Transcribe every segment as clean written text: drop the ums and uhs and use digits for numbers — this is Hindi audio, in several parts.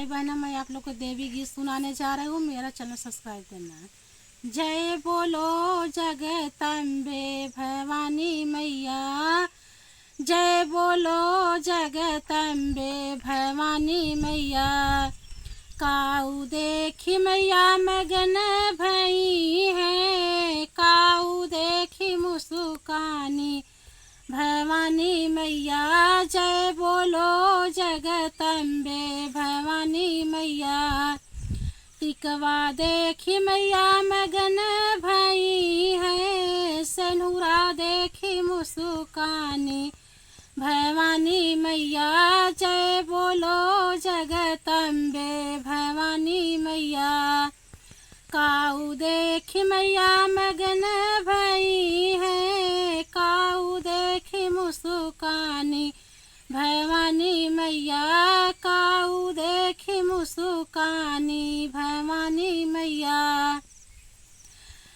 भाई बहनों, मैं आप लोग को देवी गीत सुनाने जा रही हूँ। मेरा चैनल सब्सक्राइब करना। जय बोलो जगदम्बे भवानी मैया, जय बोलो जगदम्बे भवानी मैया। काऊ देखी मैया मगन भई है, काऊ देखी मुस्कानी भवानी मैया। जय बोलो जगदम्बे भवानी मैया। टिकवा देखी मैया मगन भई है, सनुरा देखी मुस्कानी भवानी मैया। जय बोलो जगदम्बे भवानी मैया। काऊ देखी मैया मगन भई है, काऊ देखी मुस्कानी भवानी मैया। काऊ देखी मुस्कानी भवानी मैया।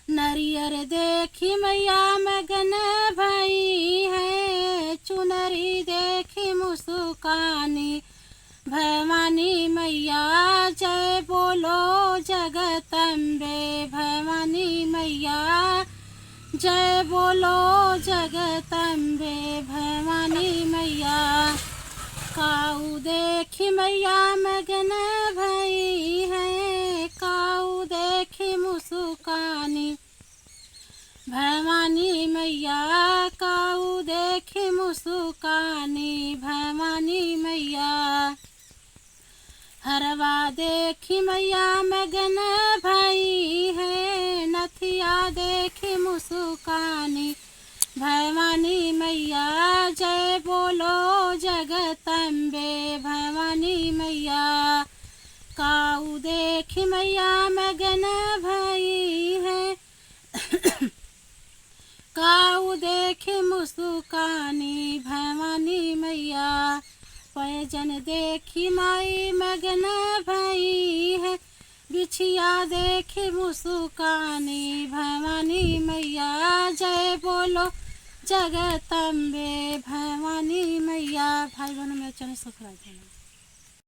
नरियर देखी मैया मगन भई है, चुनरी देखी मुस्कानी भवानी मैया। जय बोलो जगदम्बे भवानी मैया, जय बोलो जगदम्बे भवानी मैया। काऊ देखी मैया मगन भई है, काऊ देखी मुस्कानी भवानी मैया। काऊ देखी मुस्कानी भवानी मैया। हरवा देखी मैया मगन भई है, नथिया देखी मुस्कानी भवानी मैया। जय बोलो जगदम्बे भवानी मैया। काऊ देखी मैया मगन भई है, काऊ देखी मुस्कानी भवानी मैया। पैजन देखी माई मगन भई है, बिछिया देखी मुस्कानी भवानी मैया। जय बोलो जगदम्बे भवानी मैया। भाई बहनों, मेरा चैनल सब्सक्राइब करना।